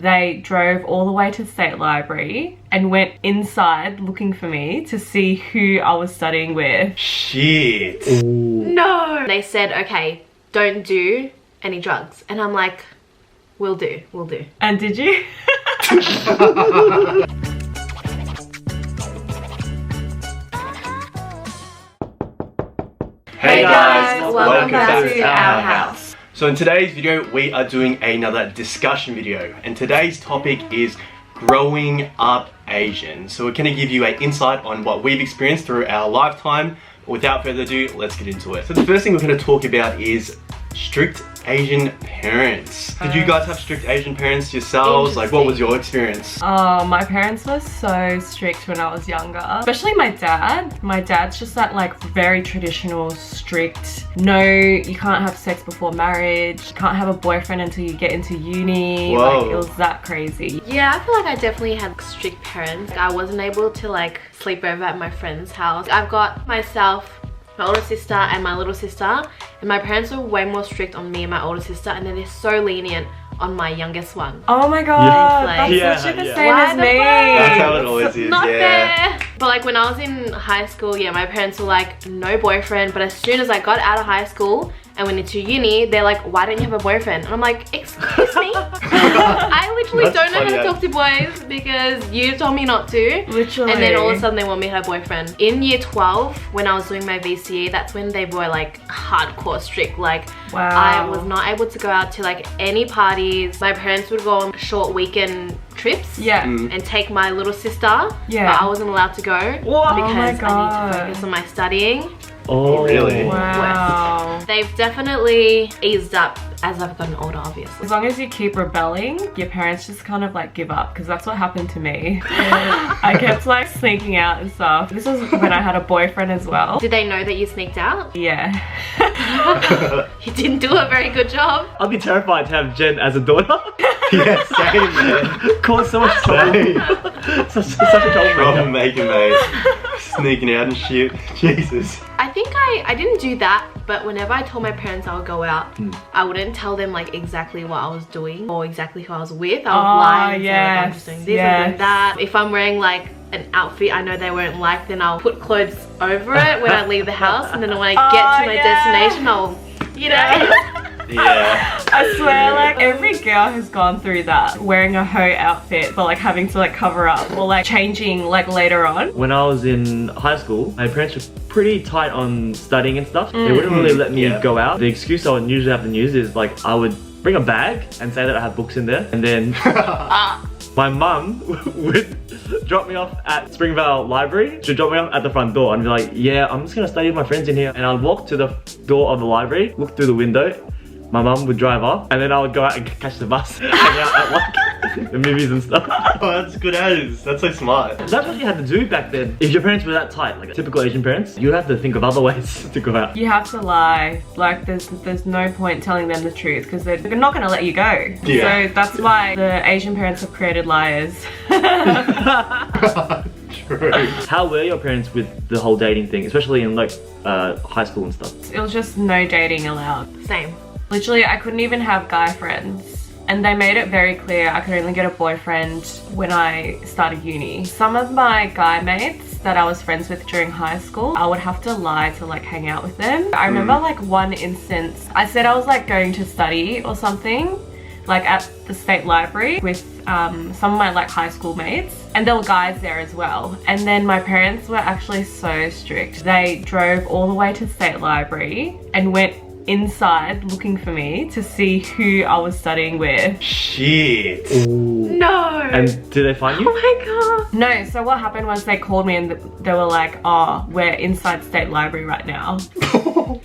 They drove all the way to the State Library and went inside looking for me to see who I was studying with. Shit. Ooh. No! They said, okay, don't do any drugs. And I'm like, we'll do. And did you? Hey guys, welcome back to our house. So in today's video, we are doing another discussion video, and today's topic is growing up Asian. So we're going to give you an insight on what we've experienced through our lifetime. Without further ado, let's get into it. So the first thing we're going to talk about is strict Asian parents. Did you guys have strict Asian parents yourselves? Like, what was your experience? Oh, my parents were so strict when I was younger. Especially my dad. My dad's just that like very traditional, strict. No, you can't have sex before marriage. You can't have a boyfriend until you get into uni. Whoa. Like, it was that crazy. Yeah, I feel like I definitely had strict parents. I wasn't able to like sleep over at my friend's house. I've got myself, my older sister and my little sister, and my parents were way more strict on me and my older sister, and then they're so lenient on my youngest one. Oh my god, that's Yeah, literally the yeah. same Why as the me. fuck? That's how it always is, Not yeah. fair. But like when I was in high school, yeah, my parents were like, no boyfriend. But as soon as I got out of high school and went into uni, they're like, why don't you have a boyfriend? And I'm like, excuse me? I literally That's don't know funny, how to talk to boys because you told me not to. Literally. And then all of a sudden they want me to have a boyfriend. In year 12, when I was doing my VCE, that's when they were like hardcore strict. Like, Wow. I was not able to go out to like any parties. My parents would go on short weekend trips. Yeah. And take my little sister. Yeah. But I wasn't allowed to go What? because Oh my I need God. to focus on my studying. Oh, really? Wow. They've definitely eased up as I've gotten older, obviously. As long as you keep rebelling, your parents just kind of like give up, because that's what happened to me. I kept like sneaking out and stuff. This was when I had a boyfriend as well. Did they know that you sneaked out? Yeah. You didn't do a very good job. I'd be terrified to have Jen as a daughter. Yeah, same, man. Cause so much trouble. Same. such a troublemaker. Troublemaker, mate. Sneaking out and shit. Jesus. I think I didn't do that, but whenever I told my parents I would go out, I wouldn't tell them like exactly what I was doing or exactly who I was with. I would lie and say like, I'm just doing this, I'm doing that. If I'm wearing like an outfit I know they won't like, then I'll put clothes over it when I leave the house, and then when I get to my destination, I'll, you know. Yeah. I swear, like every girl has gone through that, wearing a hoe outfit but like having to like cover up or like changing like later on. When I was in high school, my parents were pretty tight on studying and stuff. They wouldn't really let me go out. The excuse I would usually have to use is like I would bring a bag and say that I have books in there, and then my mum would drop me off at Springvale Library. She'd drop me off at the front door and be like, yeah, I'm just gonna study with my friends in here. And I'd walk to the door of the library, look through the window. My mum would drive off, and then I would go out and catch the bus, hang out at like the movies and stuff. Oh, that's good as. That's so smart. That's what you had to do back then. If your parents were that tight, like typical Asian parents, you have to think of other ways to go out. You have to lie. Like there's no point telling them the truth because they're not going to let you go. Yeah. So that's why the Asian parents have created liars. True. How were your parents with the whole dating thing, especially in like high school and stuff? It was just no dating allowed. Same. Literally, I couldn't even have guy friends. And they made it very clear I could only get a boyfriend when I started uni. Some of my guy mates that I was friends with during high school, I would have to lie to like hang out with them. I remember like one instance, I said I was like going to study or something, like at the State Library with some of my like high school mates, and there were guys there as well. And then my parents were actually so strict. They drove all the way to the State Library and went inside looking for me to see who I was studying with. Shit. Ooh. No. And did they find you? Oh my god. No, so what happened was they called me and they were like, oh, we're inside State Library right now.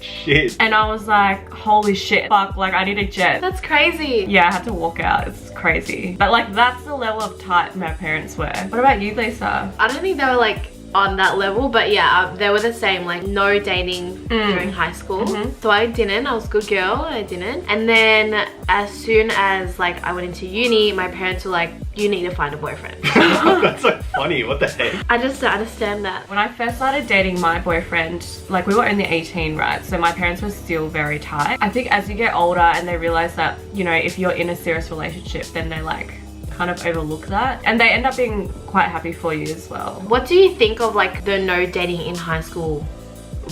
Shit. And I was like, holy shit, fuck, like I need a jet. That's crazy. Yeah, I had to walk out. It's crazy. But like that's the level of tight my parents were. What about you, Lisa? I don't think they were like on that level, but yeah, they were the same, like no dating during high school. So I didn't. I was a good girl. I didn't. And then as soon as like I went into uni, my parents were like, you need to find a boyfriend. That's so funny. What the heck? I just don't understand that. When I first started dating my boyfriend, like we were only 18, right? So my parents were still very tight. I think as you get older and they realize that, you know, if you're in a serious relationship, then they like kind of overlook that. And they end up being quite happy for you as well. What do you think of like the no dating in high school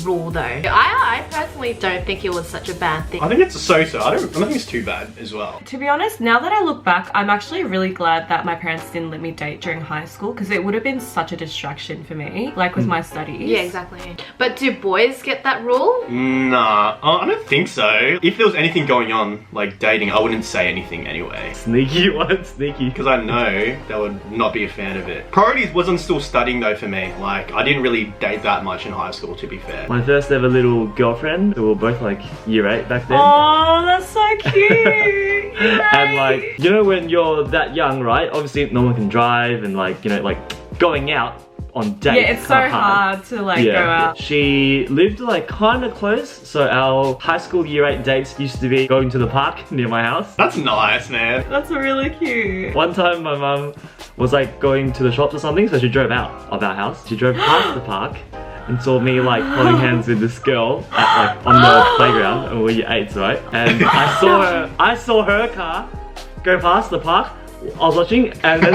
rule though? I personally don't think it was such a bad thing. I think it's a so-so. I don't think it's too bad as well. To be honest, now that I look back, I'm actually really glad that my parents didn't let me date during high school, because it would have been such a distraction for me, like with my studies. Yeah, exactly. But do boys get that rule? Nah, I don't think so. If there was anything going on, like dating, I wouldn't say anything anyway. Sneaky one, sneaky. Because I know they would not be a fan of it. Priorities wasn't still studying though for me. Like, I didn't really date that much in high school, to be fair. My first ever little girlfriend, we were both like year 8 back then. Oh, that's so cute. And like, you know when you're that young, right? Obviously no one can drive, and like, you know, like going out on dates. Yeah, it's so hard to like go out. She lived like kind of close, so our high school year 8 dates used to be going to the park near my house. That's nice, man. That's really cute. One time my mum was like going to the shops or something, so she drove out of our house. She drove past the park and saw me like holding hands with this girl at, like on the playground, and we're year 8s, right? And I saw her car go past the park. I was watching, and then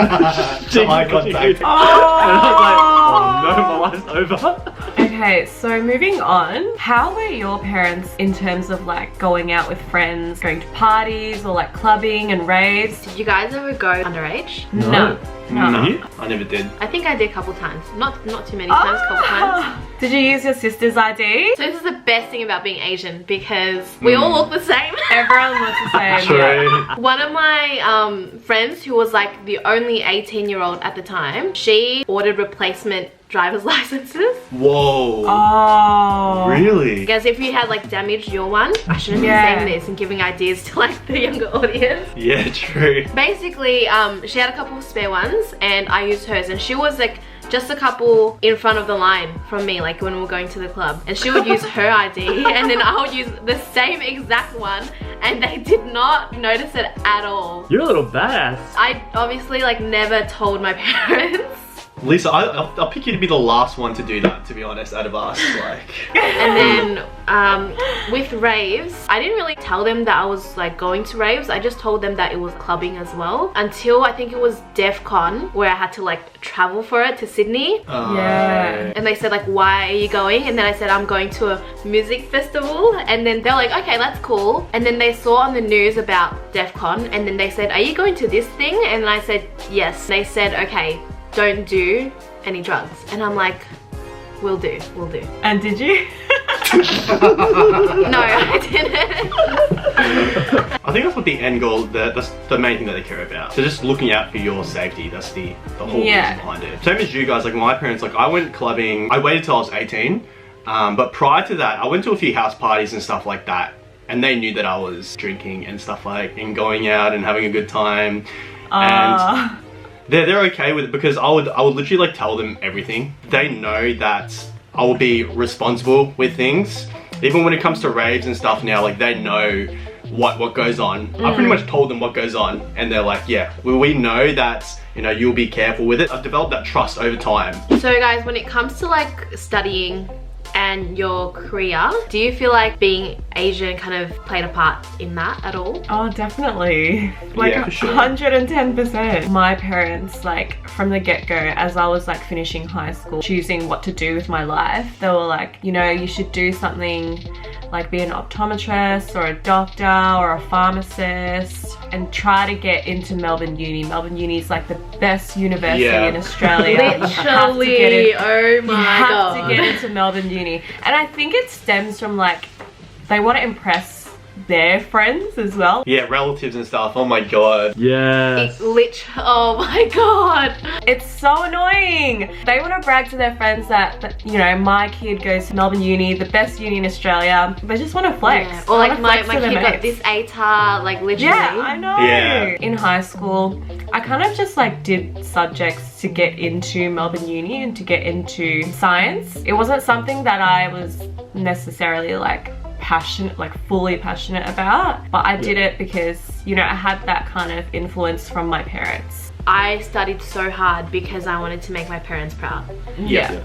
she eye contact. and I was like, oh no, my life's over. Okay, so moving on, how were your parents in terms of like going out with friends, going to parties or like clubbing and raves? Did you guys ever go underage? No. I never did. I think I did a couple times. Not too many times, couple times. Did you use your sister's ID? So this is the best thing about being Asian, because we all look the same. Everyone looks the same. True. Yeah. One of my friends, who was like the only 18-year-old at the time, she ordered replacement driver's licenses. Whoa. Oh. Really? Because if you had like damaged your one, I shouldn't be saying this and giving ideas to like the younger audience. Yeah, true. Basically, she had a couple of spare ones and I used hers, and she was like just a couple in front of the line from me, like when we were going to the club, and she would use her ID and then I would use the same exact one, and they did not notice it at all. You're a little badass. I obviously like never told my parents. Lisa, I'll pick you to be the last one to do that, to be honest, out of us. Like. And then with raves, I didn't really tell them that I was like going to raves. I just told them that it was clubbing as well, until I think it was DEF CON, where I had to like travel for it to Sydney. Yeah. And they said like, why are you going? And then I said, I'm going to a music festival. And then they're like, okay, that's cool. And then they saw on the news about DEF CON, and then they said, are you going to this thing? And I said, yes. They said, okay, don't do any drugs. And I'm like, we'll do. And did you? No, I didn't. I think that's what the end goal, that's the main thing that they care about. So just looking out for your safety, that's the whole reason behind it. Same as you guys, like my parents, like I went clubbing, I waited till I was 18, but prior to that, I went to a few house parties and stuff like that, and they knew that I was drinking and stuff like, and going out and having a good time. And they're okay with it, because I would literally like tell them everything. They know that I will be responsible with things. Even when it comes to raves and stuff now, like they know what goes on. I pretty much told them what goes on, and they're like, yeah, we know that, you know, you'll be careful with it. I've developed that trust over time. So guys, when it comes to like studying and your career, do you feel like being Asian kind of played a part in that at all? Oh, definitely. Like yeah, for sure. 110%. My parents, like from the get-go, as I was like finishing high school, choosing what to do with my life, they were like, you know, you should do something like be an optometrist or a doctor or a pharmacist, and try to get into Melbourne Uni. Melbourne Uni is like the best university in Australia. Literally, oh my god. You have to get into Melbourne Uni. And I think it stems from like, they want to impress their friends as well. Yeah, relatives and stuff, oh my god. Yes. Oh my god. It's so annoying. They want to brag to their friends that, you know, my kid goes to Melbourne Uni, the best uni in Australia. They just want to flex. Yeah. Or like my kid got this ATAR, like literally. Yeah, I know. Yeah. In high school, I kind of just like did subjects to get into Melbourne Uni and to get into science. It wasn't something that I was necessarily like fully passionate about, but I did it because, you know, I had that kind of influence from my parents. I studied so hard because I wanted to make my parents proud. Yeah.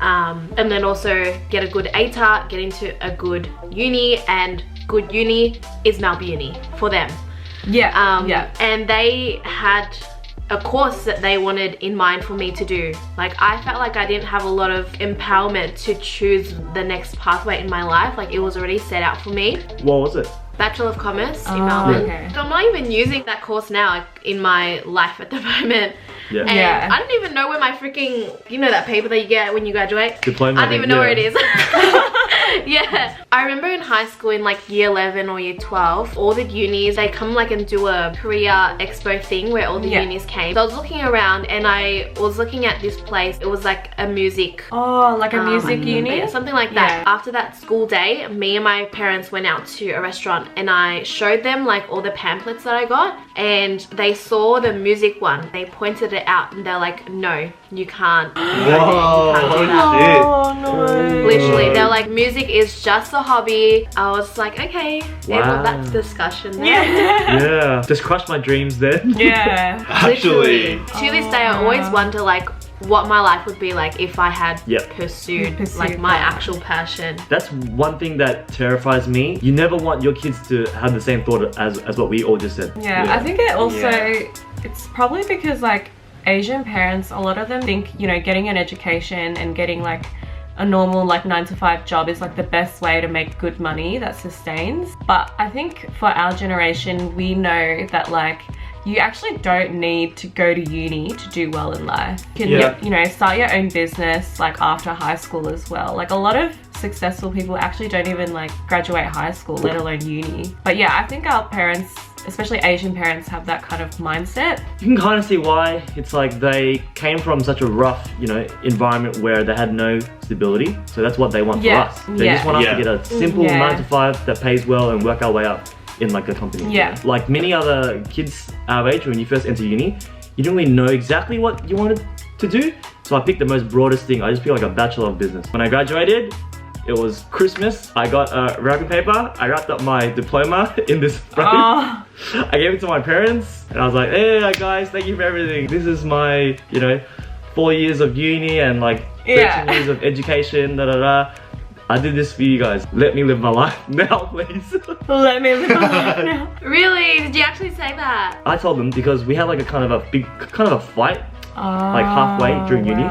And then also get a good ATAR, get into a good uni, and good uni is Melbourne Uni for them. Yeah. And they had a course that they wanted in mind for me to do. Like, I felt like I didn't have a lot of empowerment to choose the next pathway in my life. Like, it was already set out for me. What was it? Bachelor of Commerce in Melbourne. Okay. So I'm not even using that course now in my life at the moment. Yeah. And Yeah. I don't even know where my freaking, you know that paper that you get when you graduate? Diploma. I don't even know where it is. Yeah. I remember in high school in like year 11 or year 12, all the unis, they come like and do a career expo thing where all the unis came. So I was looking around and I was looking at this place. It was like a music. Oh, like a music uni? Yeah, something like that. Yeah. After that school day, me and my parents went out to a restaurant and I showed them like all the pamphlets that I got, and they saw the music one. They pointed it out and they're like, no, you can't. Whoa, do that. shit. Oh, no. Literally, they're like, music is just a hobby. I was like, okay, yeah, well, Wow. that's discussion there. Yeah. Yeah. Just crushed my dreams then. Yeah. Actually. Literally. To this day, I always wonder like what my life would be like if I had pursued like my that. actual passion. That's one thing that terrifies me. You never want your kids to have the same thought as what we all just said. Yeah, I think it also, it's probably because like Asian parents, a lot of them think, you know, getting an education and getting like a normal like 9-to-5 job is like the best way to make good money that sustains. But I think for our generation, we know that like you actually don't need to go to uni to do well in life. You can, you know, start your own business like after high school as well. Like a lot of successful people actually don't even like graduate high school, let alone uni. But yeah, I think our parents, especially Asian parents, have that kind of mindset. You can kind of see why. It's like they came from such a rough, you know, environment where they had no stability. So that's what they want for us. They just want us to get a simple 9-to-5 that pays well and work our way up in like a company. Yeah. Like many other kids our age, when you first enter uni, you didn't really know exactly what you wanted to do. So I picked the most broadest thing. I just picked like a Bachelor of Business. When I graduated, it was Christmas. I got a wrapping paper. I wrapped up my diploma in this frame. I gave it to my parents and I was like, hey guys, thank you for everything. This is my, you know, 4 years of uni and like 13 years of education, I did this for you guys. Let me live my life now, please. Let me live my life now. Really? Did you actually say that? I told them because we had like a kind of a fight like halfway during uni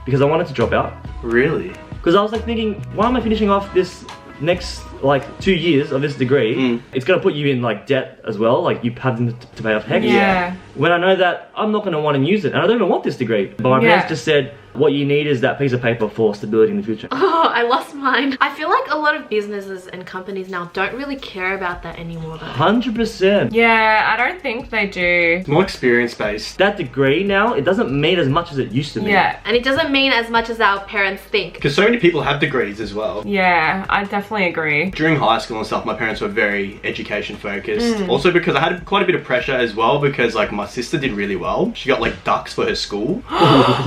because I wanted to drop out. Really? Because I was like thinking, why am I finishing off this next like 2 years of this degree? It's gonna put you in like debt as well, like you having to pay off heck. Yeah. When I know that I'm not gonna want to use it and I don't even want this degree. But my parents just said, what you need is that piece of paper for stability in the future. Oh, I lost mine. I feel like a lot of businesses and companies now don't really care about that anymore though. 100%. Yeah, I don't think they do. It's more experience based. That degree now, it doesn't mean as much as it used to mean. Yeah. And it doesn't mean as much as our parents think. Because so many people have degrees as well. Yeah, I definitely agree. During high school and stuff, my parents were very education focused. Also because I had quite a bit of pressure as well because like my sister did really well. She got like ducks for her school.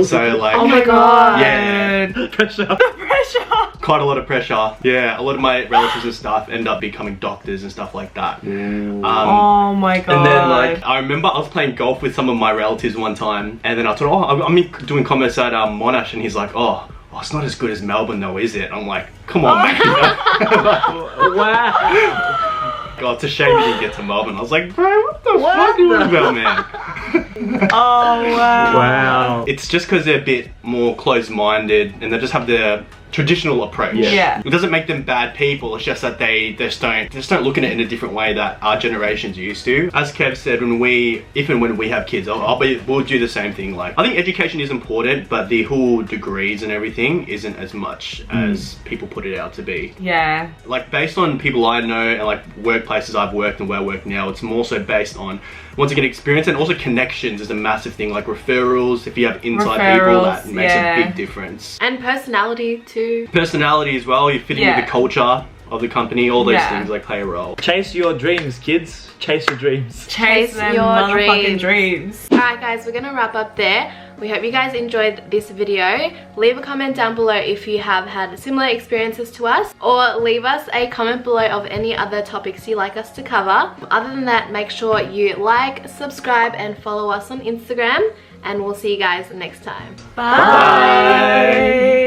So like... Oh my god. Yeah. Pressure. Pressure. Quite a lot of pressure. Yeah, a lot of my relatives and stuff end up becoming doctors and stuff like that. Oh my god. And then like, I remember I was playing golf with some of my relatives one time and then I thought, oh, I'm doing commerce at Monash, and he's like, oh, it's not as good as Melbourne though, is it? I'm like, come on, man. Wow. God, it's a shame you didn't get to Melbourne. I was like, bro, what the fuck are you about, man? Oh wow. Wow. It's just because they're a bit more closed-minded and they just have the traditional approach. Yeah. It doesn't make them bad people, it's just that they just don't look at it in a different way that our generations used to. As Kev said, if and when we have kids, we'll do the same thing. Like, I think education is important, but the whole degrees and everything isn't as much as people put it out to be. Yeah. Like, based on people I know and like workplaces I've worked and where I work now, it's more so based on once you get experience, and also connections is a massive thing, like referrals. If you have inside people, that makes a big difference. And personality too. Personality as well, you're fitting with the culture of the company, all those things like play a role. Chase your dreams, kids. Chase your dreams. Chase them your motherfucking dreams. Alright guys, we're gonna wrap up there. We hope you guys enjoyed this video. Leave a comment down below if you have had similar experiences to us, or leave us a comment below of any other topics you'd like us to cover. Other than that, make sure you like, subscribe and follow us on Instagram, and we'll see you guys next time. Bye.